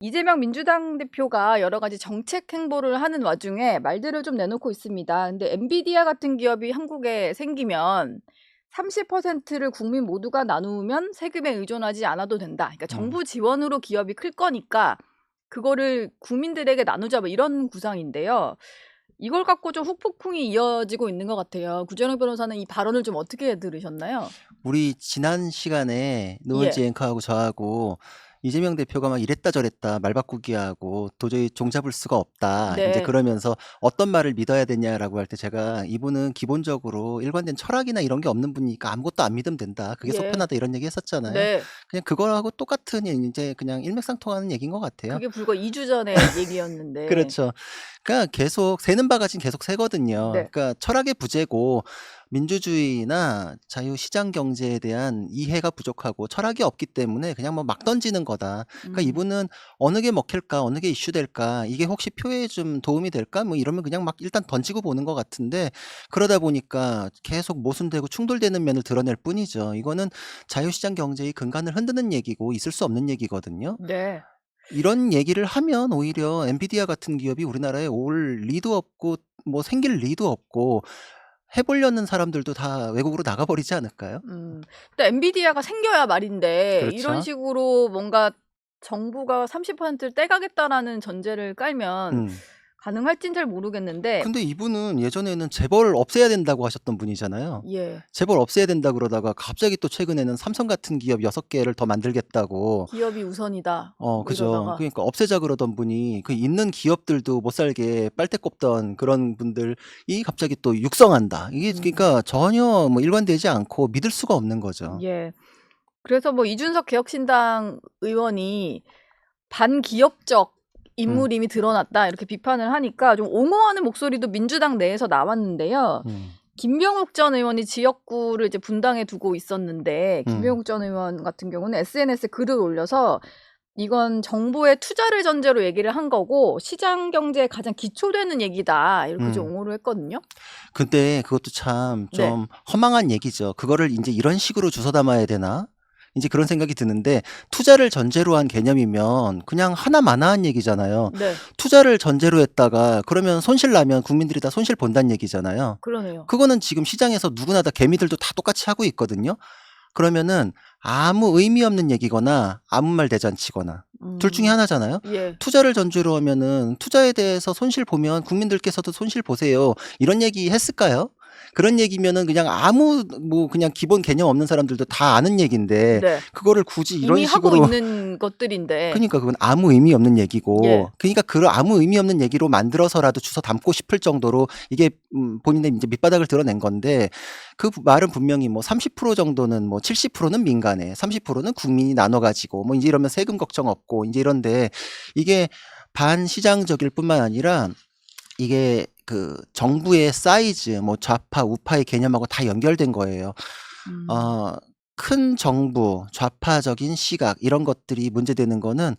이재명 민주당 대표가 여러 가지 정책 행보를 하는 와중에 말들을 좀 내놓고 있습니다. 근데 엔비디아 같은 기업이 한국에 생기면 30%를 국민 모두가 나누면 세금에 의존하지 않아도 된다. 그러니까 음. 정부 지원으로 기업이 클 거니까 그거를 국민들에게 나누자 뭐 이런 구상인데요. 이걸 갖고 좀 후폭풍이 이어지고 있는 것 같아요. 구정혁 변호사는 이 발언을 좀 어떻게 들으셨나요? 우리 지난 시간에 노은지 예. 앵커하고 저하고 이재명 대표가 막 이랬다 저랬다 말 바꾸기 하고 도저히 종잡을 수가 없다. 이제 네. 그러면서 어떤 말을 믿어야 되냐라고 할 때 제가 이분은 기본적으로 일관된 철학이나 이런 게 없는 분이니까 아무것도 안 믿으면 된다. 그게 속 예. 편하다 이런 얘기 했었잖아요. 네. 그냥 그거하고 똑같은 이제 그냥 일맥상통하는 얘기인 것 같아요. 그게 불과 2주 전의 얘기였는데. 그렇죠. 그러니까 계속 새는 바가지는 계속 새거든요. 네. 그러니까 철학의 부재고 민주주의나 자유시장 경제에 대한 이해가 부족하고 철학이 없기 때문에 그냥 뭐 막 던지는 거다. 그러니까 음. 이분은 어느 게 먹힐까, 어느 게 이슈될까, 이게 혹시 표에 좀 도움이 될까, 뭐 이러면 그냥 막 일단 던지고 보는 것 같은데 그러다 보니까 계속 모순되고 충돌되는 면을 드러낼 뿐이죠. 이거는 자유시장 경제의 근간을 흔드는 얘기고 있을 수 없는 얘기거든요. 네. 이런 얘기를 하면 오히려 엔비디아 같은 기업이 우리나라에 올 리도 없고 뭐 생길 리도 없고 해 보려는 사람들도 다 외국으로 나가 버리지 않을까요? 또 엔비디아가 생겨야 말인데 이런 그렇죠. 식으로 뭔가 정부가 30%를 떼가겠다라는 전제를 깔면 음. 가능할진 잘 모르겠는데 근데 이분은 예전에는 재벌 없애야 된다고 하셨던 분이잖아요. 예. 재벌 없애야 된다 그러다가 갑자기 또 최근에는 삼성 같은 기업 6개를 더 만들겠다고 기업이 우선이다. 뭐 그죠. 이러다가 그러니까 없애자 그러던 분이 그 있는 기업들도 못 살게 빨대 꼽던 그런 분들이 갑자기 또 육성한다. 이게 음 그러니까 전혀 뭐 일관되지 않고 믿을 수가 없는 거죠. 예. 그래서 뭐 이준석 개혁신당 의원이 "반기업적 음. 인물임이 드러났다." 이렇게 비판을 하니까 좀 옹호하는 목소리도 민주당 내에서 나왔는데요. 음. 김병욱 전 의원이 지역구를 이제 분당에 두고 있었는데 음. 김병욱 전 의원 같은 경우는 SNS에 글을 올려서 "이건 정부의 투자를 전제로 얘기를 한 거고 시장 경제에 가장 기초되는 얘기다." 이렇게 좀 음. 옹호를 했거든요. 근데 그것도 참 네. 좀 허망한 얘기죠. '그거를 인제 이런 식으로 주워 담아야 되나?' 인제 그런 생각이 드는데 투자를 전제로 한 개념이면 그냥 하나마나한 얘기잖아요. 네. 투자를 전제로 했다가 그러면 손실 나면 국민들이 다 손실 본다는 얘기잖아요. 그러네요. 그거는 지금 시장에서 누구나 다 개미들도 다 똑같이 하고 있거든요. 그러면은 아무 의미 없는 얘기거나 아무 말 대잔치거나 둘 중에 하나잖아요. 예. 투자를 전제로 하면은 "투자에 대해서 손실 보면 국민들께서도 손실 보세요." 이런 얘기 했을까요? 그런 얘기면은 그냥 아무 뭐 그냥 기본 개념 없는 사람들도 다 아는 얘긴데 네. 그거를 굳이 이런 이미 하고 식으로 있는 것들인데. 그니까 그건 아무 의미 없는 예. 얘기고 그러니까 그 아무 의미 없는 얘기로 만들어서라도 주워 담고 싶을 정도로 이게 본인의 인제 밑바닥을 드러낸 건데 그 말은 분명히 뭐 30% 정도는 뭐 70%는 민간에 30%는 국민이 나눠 가지고 뭐 인제 이러면 세금 걱정 없고 인제 이런데 이게 반시장적일 뿐만 아니라 이게 그 정부의 사이즈 뭐 좌파 우파의 개념하고 다 연결된 거예요. 음. 어 큰 정부, 좌파적인 시각 이런 것들이 문제되는 거는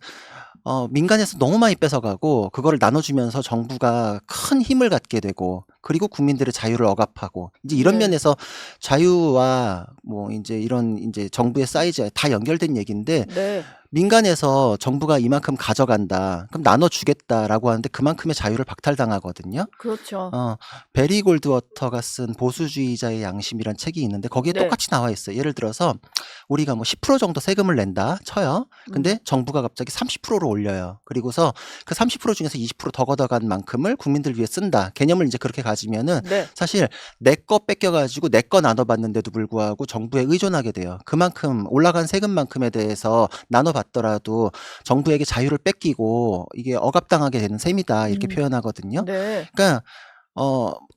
민간에서 너무 많이 뺏어가고 그거를 나눠주면서 정부가 큰 힘을 갖게 되고 그리고 국민들의 자유를 억압하고 인제 이런 네. 면에서 자유와 뭐 인제 이런 인제 정부의 사이즈와 다 연결된 얘긴데 네. 민간에서 정부가 "이만큼 가져간다. 그럼 나눠 주겠다."라고 하는데 그만큼의 자유를 박탈당하거든요. 그렇죠. 베리 골드워터가 쓴 보수주의자의 양심이란 책이 있는데 거기에 네. 똑같이 나와 있어요. 예를 들어서 우리가 뭐 10% 정도 세금을 낸다 쳐요. 근데 정부가 갑자기 30%로 올려요. 그리고서 그 30% 중에서 20%더 걷어간 만큼을 국민들 위해 쓴다. 개념을 인제 그렇게 가지면은 네. 사실 내 거 뺏겨 가지고 내 거 나눠 받는데도 불구하고 정부에 의존하게 돼요. 그만큼 올라간 세금만큼에 대해서 나눠 받더라도 정부에게 자유를 뺏기고 이게 억압당하게 되는 셈이다. 이렇게 음. 표현하거든요. 네. 그러니까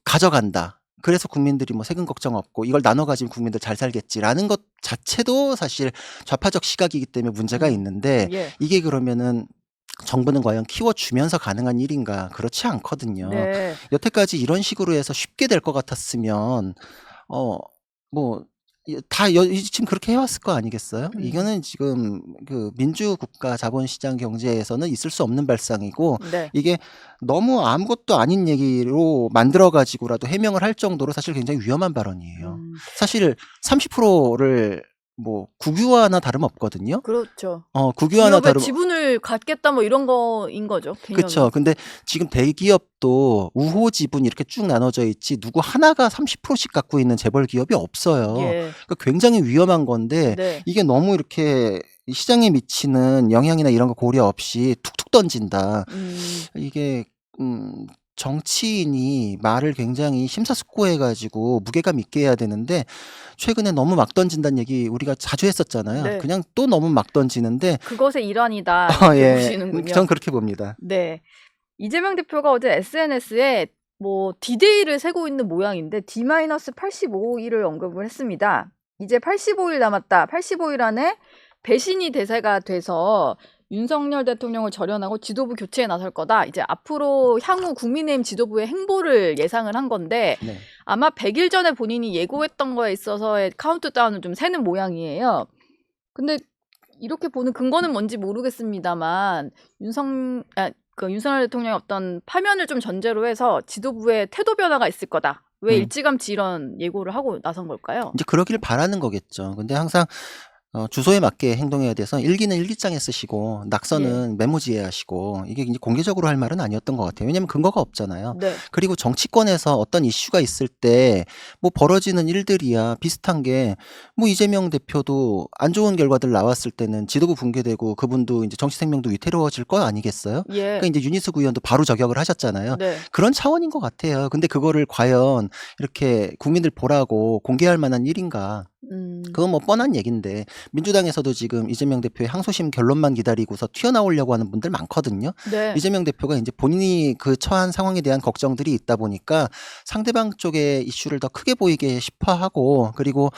가져간다. 그래서 국민들이 뭐 세금 걱정 없고 '이걸 나눠 가지면 국민들 잘 살겠지.'라는 것 자체도 사실 좌파적 시각이기 때문에 문제가 있는데 예. 이게 그러면은 정부는 과연 키워주면서 가능한 일인가? 그렇지 않거든요. 네. 여태까지 이런 식으로 해서 쉽게 될 것 같았으면 뭐 다 지금 그렇게 해 왔을 거 아니겠어요? 음. 이거는 지금 그 민주국가 자본시장 경제에서는 있을 수 없는 발상이고 네. 이게 너무 아무것도 아닌 얘기로 만들어 가지고라도 해명을 할 정도로 사실 굉장히 위험한 발언이에요. 음. 사실 30%를 뭐 국유화나 다름없거든요. 그렇죠. 국유화나 기업의 다름 지분을 갖겠다 뭐 이런 거인 거죠, 개념이. 그쵸. 근데 지금 대기업도 우호 지분 이렇게 쭉 나눠져 있지 누구 하나가 30%씩 갖고 있는 재벌 기업이 없어요. 예. 그러니까 굉장히 위험한 건데 네. 이게 너무 이렇게 이 시장에 미치는 영향이나 이런 거 고려 없이 툭툭 던진다. 이게 정치인이 말을 굉장히 심사숙고해 가지고 무게감 있게 해야 되는데 최근에 너무 막 던진다는 얘기 우리가 자주 했었잖아요. 네. 그냥 또 너무 막 던지는데 그것의 일환이다 이렇게 예. 보시는군요. 전 그렇게 봅니다. 네. 이재명 대표가 어제 SNS에 뭐 디데이를 세고 있는 모양인데 D-85일을 언급을 했습니다. 이제 85일 남았다. 85일 안에 배신이 대세가 돼서 윤석열 대통령을 절연하고 지도부 교체에 나설 거다. 이제 앞으로 향후 국민의힘 지도부의 행보를 예상을 한 건데 네. 아마 100일 전에 본인이 예고했던 거에 있어서의 카운트다운을 좀 세는 모양이에요. 근데 이렇게 보는 근거는 뭔지 모르겠습니다만 윤석열 대통령의 어떤 파면을 좀 전제로 해서 지도부의 태도 변화가 있을 거다. 왜 일찌감치 이런 예고를 하고 나선 걸까요? 이제 그러길 바라는 거겠죠. 근데 항상 주소에 맞게 행동해야 돼서 일기는 일기장에 쓰시고 낙서는 메모지에 하시고 이게 이제 공개적으로 할 말은 아니었던 것 같아요. 왜냐하면 근거가 없잖아요. 네. 그리고 정치권에서 어떤 이슈가 있을 때 뭐 벌어지는 일들이야 비슷한 게 뭐 이재명 대표도 안 좋은 결과들 나왔을 때는 지도부 붕괴되고 그분도 이제 정치 생명도 위태로워질 거 아니겠어요? 예. 그러니까 이제 윤희숙 의원도 바로 저격을 하셨잖아요. 네. 그런 차원인 것 같아요. 근데 그거를 과연 이렇게 국민들 보라고 공개할 만한 일인가? 그건 뭐 뻔한 얘긴데 민주당에서도 지금 이재명 대표의 항소심 결론만 기다리고서 튀어나오려고 하는 분들 많거든요. 네. 이재명 대표가 이제 본인이 그 처한 상황에 대한 걱정들이 있다 보니까 상대방 쪽의 이슈를 더 크게 보이게 싶어하고 그리고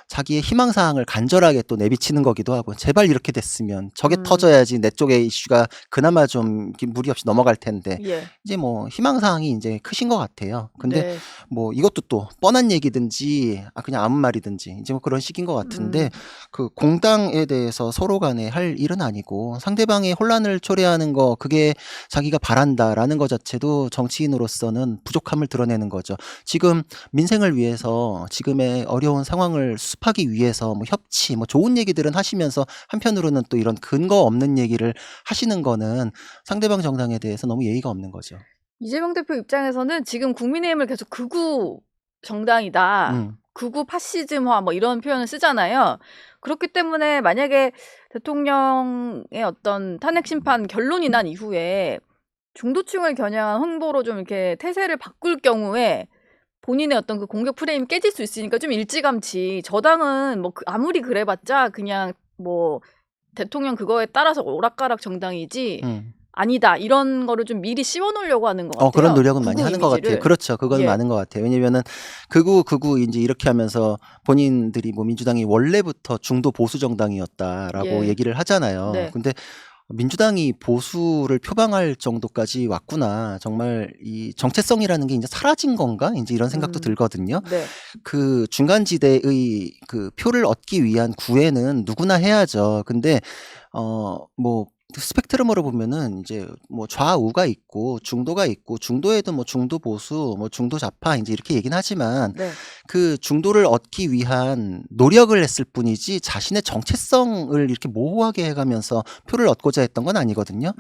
자기의 희망사항을 간절하게 또 내비치는 거기도 하고 제발 이렇게 됐으면 저게 터져야지 내 쪽의 이슈가 그나마 좀 이렇게 무리 없이 넘어갈 텐데 예. 이제 뭐 희망사항이 이제 크신 것 같아요. 근데 네. 뭐 이것도 또 뻔한 얘기든지 그냥 아무 말이든지 이제 뭐 그런 식인 것 같은데 그 공당에 대해서 서로 간에 할 일은 아니고 상대방의 혼란을 초래하는 거 그게 자기가 바란다라는 것 자체도 정치인으로서는 부족함을 드러내는 거죠. 지금 민생을 위해서 지금의 어려운 상황을 수습하기 위해서 뭐 협치 뭐 좋은 얘기들은 하시면서 한편으로는 또 이런 근거 없는 얘기를 하시는 거는 상대방 정당에 대해서 너무 예의가 없는 거죠. 이재명 대표 입장에서는 지금 국민의힘을 계속 극우 정당이다. 극우 파시즘화 뭐 이런 표현을 쓰잖아요. 그렇기 때문에 만약에 대통령의 어떤 탄핵 심판 결론이 난 이후에 중도층을 겨냥한 홍보로 좀 이렇게 태세를 바꿀 경우에 본인의 어떤 그 공격 프레임이 깨질 수 있으니까 좀 일찌감치 저당은 뭐 아무리 그래봤자 그냥 뭐 대통령 그거에 따라서 오락가락 정당이지 아니다 이런 거를 좀 미리 씌워놓으려고 하는 것 같아요. 그런 노력은 많이 극우 하는 것 같아요. 이미지를. 그렇죠. 그건 예. 많은 것 같아요. 왜냐면은 극우 이제 이렇게 하면서 본인들이 뭐 민주당이 원래부터 중도 보수 정당이었다라고 예. 얘기를 하잖아요. 네. 근데 민주당이 보수를 표방할 정도까지 왔구나. 정말 이 정체성이라는 게 이제 사라진 건가? 이제 이런 생각도 들거든요. 네. 그 중간지대의 그 표를 얻기 위한 구애는 누구나 해야죠. 근데 뭐 스펙트럼으로 보면은 이제 뭐 좌우가 있고 중도가 있고 중도에도 뭐 중도 보수, 뭐 중도 좌파 이제 이렇게 얘기는 하지만 네. 그 중도를 얻기 위한 노력을 했을 뿐이지 자신의 정체성을 이렇게 모호하게 해가면서 표를 얻고자 했던 건 아니거든요.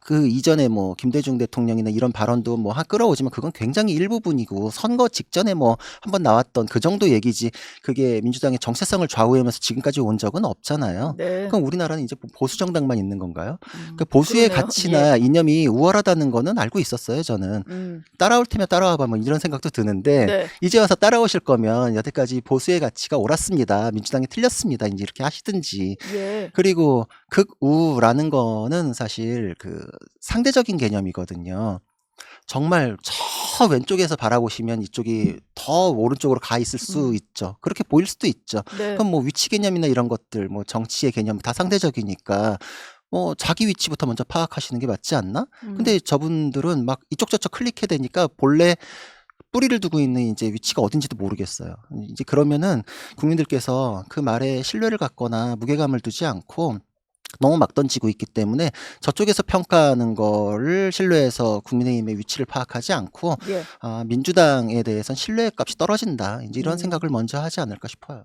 그 이전에 뭐 김대중 대통령이나 이런 발언도 뭐 끌어오지만 그건 굉장히 일부분이고 선거 직전에 뭐 한번 나왔던 그 정도 얘기지 그게 민주당의 정체성을 좌우하면서 지금까지 온 적은 없잖아요. 네. 그럼 우리나라는 이제 보수 정당만 있는 건가요? 그러니까 보수의 그러네요. 가치나 이념이 우월하다는 거는 알고 있었어요, 저는. 따라올 테면 따라와봐 뭐 이런 생각도 드는데 네. 이제 와서 따라오실 거면 여태까지 보수의 가치가 옳았습니다. 민주당이 틀렸습니다. 이제 이렇게 하시든지. 예. 그리고 극우라는 거는 사실 그 상대적인 개념이거든요. 정말 저 왼쪽에서 바라보시면 이쪽이 더 오른쪽으로 가 있을 수 있죠. 그렇게 보일 수도 있죠. 네. 그럼 뭐 위치 개념이나 이런 것들, 뭐 정치의 개념 다 상대적이니까 자기 위치부터 먼저 파악하시는 게 맞지 않나? 근데 저분들은 막 이쪽 저쪽 클릭해 되니까 본래 뿌리를 두고 있는 이제 위치가 어딘지도 모르겠어요. 이제 그러면은 국민들께서 그 말에 신뢰를 갖거나 무게감을 두지 않고 너무 막 던지고 있기 때문에 저쪽에서 평가하는 거를 신뢰해서 국민의힘의 위치를 파악하지 않고 예. 민주당에 대해서는 신뢰값이 떨어진다. 이제 이런 생각을 먼저 하지 않을까 싶어요.